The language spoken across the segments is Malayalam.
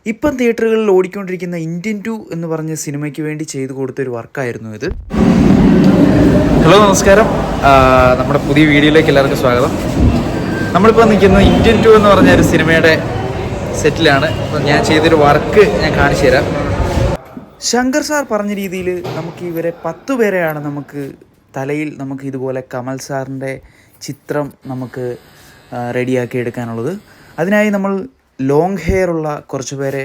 ഇപ്പം തിയേറ്ററുകളിൽ ഓടിക്കൊണ്ടിരിക്കുന്ന ഇന്ത്യൻ 2 എന്ന് പറഞ്ഞ സിനിമയ്ക്ക് വേണ്ടി ചെയ്തു കൊടുത്തൊരു വർക്കായിരുന്നു ഇത്. ഹലോ, നമസ്കാരം. നമ്മുടെ പുതിയ വീഡിയോയിലേക്ക് എല്ലാവർക്കും സ്വാഗതം. നമ്മളിപ്പോൾ നിൽക്കുന്നത് ഇന്ത്യൻ 2 എന്ന് പറഞ്ഞ ഒരു സിനിമയുടെ സെറ്റിലാണ്. അപ്പം ഞാൻ ചെയ്തൊരു വർക്ക് ഞാൻ കാണിച്ചു തരാം. ശങ്കർ സാർ പറഞ്ഞ രീതിയിൽ നമുക്ക് ഇവരെ 10 പേരെയാണ് നമുക്ക് തലയിൽ നമുക്ക് ഇതുപോലെ കമൽ സാറിൻ്റെ ചിത്രം നമുക്ക് റെഡിയാക്കി എടുക്കാനുള്ളത്. അതിനായി നമ്മൾ ലോങ് ഹെയർ ഉള്ള കുറച്ച് പേരെ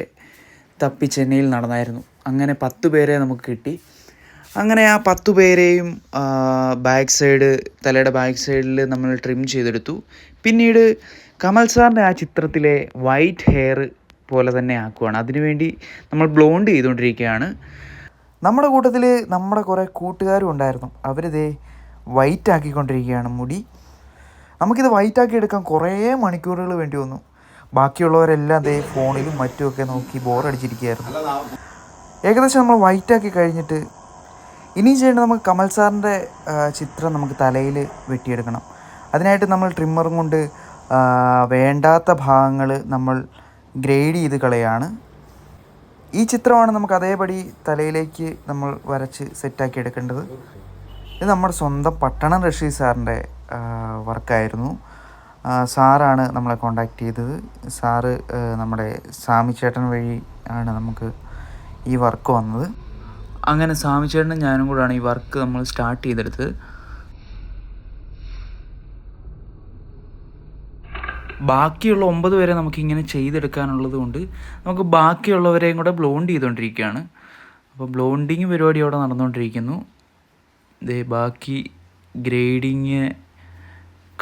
തപ്പി ചെന്നൈയിൽ നടന്നായിരുന്നു. അങ്ങനെ 10 പേരെ നമുക്ക് കിട്ടി. അങ്ങനെ ആ 10 പേരെയും തലയുടെ ബാക്ക് സൈഡിൽ നമ്മൾ ട്രിം ചെയ്തെടുത്തു. പിന്നീട് കമൽ സാറിൻ്റെ ആ ചിത്രത്തിലെ വൈറ്റ് ഹെയർ പോലെ തന്നെ ആക്കുവാണ്. അതിനുവേണ്ടി നമ്മൾ ബ്ലോണ്ട് ചെയ്തുകൊണ്ടിരിക്കുകയാണ്. നമ്മുടെ കൂട്ടത്തിൽ നമ്മുടെ കുറേ കൂട്ടുകാരും ഉണ്ടായിരുന്നു. അവരിതേ വൈറ്റ് ആക്കിക്കൊണ്ടിരിക്കുകയാണ് മുടി. നമുക്കിത് വൈറ്റാക്കി എടുക്കാൻ കുറേ മണിക്കൂറുകൾ വേണ്ടി വന്നു. ബാക്കിയുള്ളവരെല്ലാം അതേ ഫോണിലും മറ്റുമൊക്കെ നോക്കി ബോറടിച്ചിരിക്കുകയായിരുന്നു. ഏകദേശം നമ്മൾ വൈറ്റാക്കി കഴിഞ്ഞിട്ട് ഇനിയും ചെയ്യേണ്ടത് നമുക്ക് കമൽ സാറിൻ്റെ ചിത്രം നമുക്ക് തലയിൽ വെട്ടിയെടുക്കണം. അതിനായിട്ട് നമ്മൾ ട്രിമ്മറും കൊണ്ട് വേണ്ടാത്ത ഭാഗങ്ങൾ നമ്മൾ ഗ്രേഡ് ചെയ്ത് കളയാണ്. ഈ ചിത്രമാണ് നമുക്ക് അതേപടി തലയിലേക്ക് നമ്മൾ വരച്ച് സെറ്റാക്കി എടുക്കേണ്ടത്. ഇത് നമ്മുടെ സ്വന്തം പട്ടണം റഷീദ് സാറിൻ്റെ വർക്കായിരുന്നു. സാറാണ് നമ്മളെ കോണ്ടാക്ട് ചെയ്തത്. സാറ് നമ്മുടെ സാമി ചേട്ടൻ വഴി ആണ് നമുക്ക് ഈ വർക്ക് വന്നത്. അങ്ങനെ സാമി ചേട്ടനും ഞാനും കൂടാണ് ഈ വർക്ക് നമ്മൾ സ്റ്റാർട്ട് ചെയ്തെടുത്തത്. ബാക്കിയുള്ള 9 പേരെ നമുക്കിങ്ങനെ ചെയ്തെടുക്കാനുള്ളത് കൊണ്ട് നമുക്ക് ബാക്കിയുള്ളവരെയും കൂടെ ബ്ലോണ്ട് ചെയ്തുകൊണ്ടിരിക്കുകയാണ്. അപ്പോൾ ബ്ലോണ്ടിങ് പരിപാടി അവിടെ നടന്നുകൊണ്ടിരിക്കുന്നു. ബാക്കി ഗ്രേഡിങ്,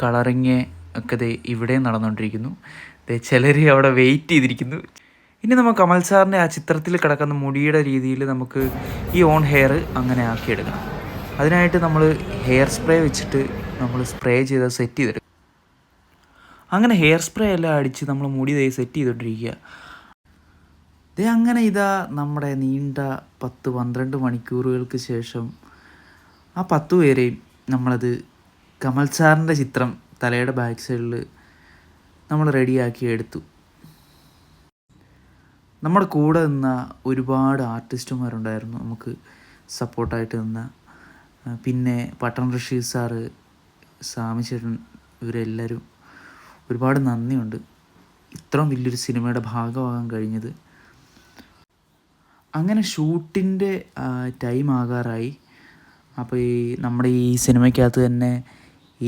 കളറിങ് ഒക്കെ ഇവിടെ നടന്നുകൊണ്ടിരിക്കുന്നു. ചിലർ അവിടെ വെയിറ്റ് ചെയ്തിരിക്കുന്നു. ഇനി നമുക്ക് കമൽ സാറിൻ്റെ ആ ചിത്രത്തിൽ കിടക്കുന്ന മുടിയുടെ രീതിയിൽ നമുക്ക് ഈ ഓൺ ഹെയർ അങ്ങനെ ആക്കിയെടുക്കണം. അതിനായിട്ട് നമ്മൾ ഹെയർ സ്പ്രേ വെച്ചിട്ട് നമ്മൾ സ്പ്രേ ചെയ്ത് സെറ്റ് ചെയ്തെടുക്കും. അങ്ങനെ ഹെയർ സ്പ്രേ എല്ലാം അടിച്ച് നമ്മൾ മുടി സെറ്റ് ചെയ്തുകൊണ്ടിരിക്കുക. അങ്ങനെ നമ്മുടെ നീണ്ട 10-12 മണിക്കൂറുകൾക്ക് ശേഷം ആ 10 പേരെയും നമ്മളത് കമൽ സാറിൻ്റെ ചിത്രം തലയുടെ ബാക്ക് സൈഡിൽ നമ്മൾ റെഡിയാക്കി എടുത്തു. നമ്മുടെ കൂടെ നിന്ന ഒരുപാട് ആർട്ടിസ്റ്റുമാരുണ്ടായിരുന്നു നമുക്ക് സപ്പോർട്ടായിട്ട് നിന്ന. പിന്നെ പട്ടണം റഷീദ് സാറ്, സാമി ചേട്ടൻ, ഇവരെല്ലാവരും ഒരുപാട് നന്ദിയുണ്ട് ഇത്രയും വലിയൊരു സിനിമയുടെ ഭാഗമാകാൻ കഴിഞ്ഞത്. അങ്ങനെ ഷൂട്ടിൻ്റെ ടൈം ആകാറായി. അപ്പോൾ നമ്മുടെ ഈ സിനിമയ്ക്കകത്ത് തന്നെ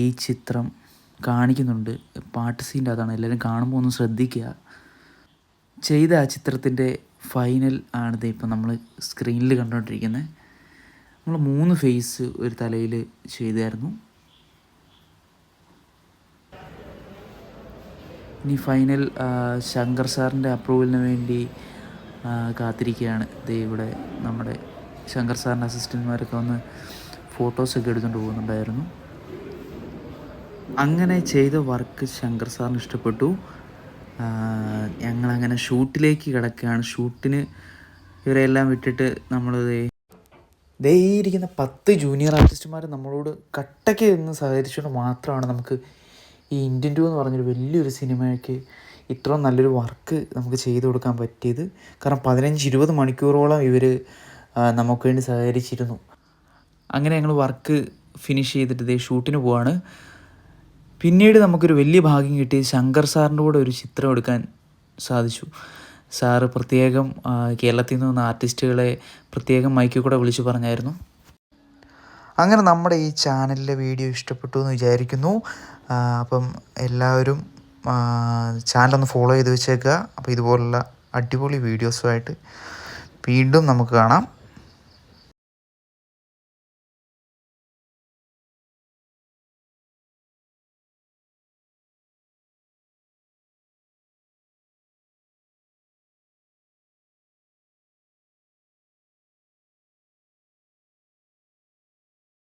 ഈ ചിത്രം കാണിക്കുന്നുണ്ട്. പാട്ട് സീൻ്റെ അതാണ്. എല്ലാവരും കാണുമ്പോൾ ഒന്ന് ശ്രദ്ധിക്കുക. ചെയ്ത ആ ചിത്രത്തിൻ്റെ ഫൈനൽ ആണിത് ഇപ്പം നമ്മൾ സ്ക്രീനിൽ കണ്ടുകൊണ്ടിരിക്കുന്നത്. നമ്മൾ 3 ഫേസ് ഒരു തലയിൽ ചെയ്തായിരുന്നു. ഇനി ഫൈനൽ ശങ്കർ സാറിൻ്റെ അപ്രൂവലിന് വേണ്ടി കാത്തിരിക്കുകയാണ്. ഇവിടെ നമ്മുടെ ശങ്കർ സാറിൻ്റെ അസിസ്റ്റൻറ്റ്മാരൊക്കെ വന്ന് ഫോട്ടോസൊക്കെ എടുത്തുകൊണ്ട് പോകുന്നുണ്ടായിരുന്നു. അങ്ങനെ ചെയ്ത വർക്ക് ശങ്കർ സാറിന് ഇഷ്ടപ്പെട്ടു. ഞങ്ങളങ്ങനെ ഷൂട്ടിലേക്ക് കിടക്കുകയാണ്. ഷൂട്ടിന് ഇവരെല്ലാം വിട്ടിട്ട് നമ്മൾ ഇരിക്കുന്ന 10 ജൂനിയർ ആർട്ടിസ്റ്റുമാർ നമ്മളോട് കട്ടയ്ക്ക് നിന്ന് സഹകരിച്ചുകൊണ്ട് മാത്രമാണ് നമുക്ക് ഈ ഇന്ത്യൻ 2 എന്ന് പറഞ്ഞൊരു വലിയൊരു സിനിമയ്ക്ക് ഇത്രയും നല്ലൊരു വർക്ക് നമുക്ക് ചെയ്തു കൊടുക്കാൻ പറ്റിയത്. കാരണം 15-20 മണിക്കൂറോളം ഇവർ നമുക്ക് വേണ്ടി സഹകരിച്ചിരുന്നു. അങ്ങനെ ഞങ്ങൾ വർക്ക് ഫിനിഷ് ചെയ്തിട്ട് ഷൂട്ടിന് പോവാണ്. പിന്നീട് നമുക്കൊരു വലിയ ഭാഗ്യം കിട്ടി. ശങ്കർ സാറിൻ്റെ കൂടെ ഒരു ചിത്രം എടുക്കാൻ സാധിച്ചു. സാറ് പ്രത്യേകം കേരളത്തിൽ നിന്ന് വന്ന ആർട്ടിസ്റ്റുകളെ പ്രത്യേകം മൈക്കിൽ കൂടെ വിളിച്ചു പറഞ്ഞായിരുന്നു. അങ്ങനെ നമ്മുടെ ഈ ചാനലിലെ വീഡിയോ ഇഷ്ടപ്പെട്ടു എന്ന് വിചാരിക്കുന്നു. അപ്പം എല്ലാവരും ചാനലൊന്ന് ഫോളോ ചെയ്ത് വെച്ചേക്കുക. അപ്പോൾ ഇതുപോലുള്ള അടിപൊളി വീഡിയോസുമായിട്ട് വീണ്ടും നമുക്ക് കാണാം.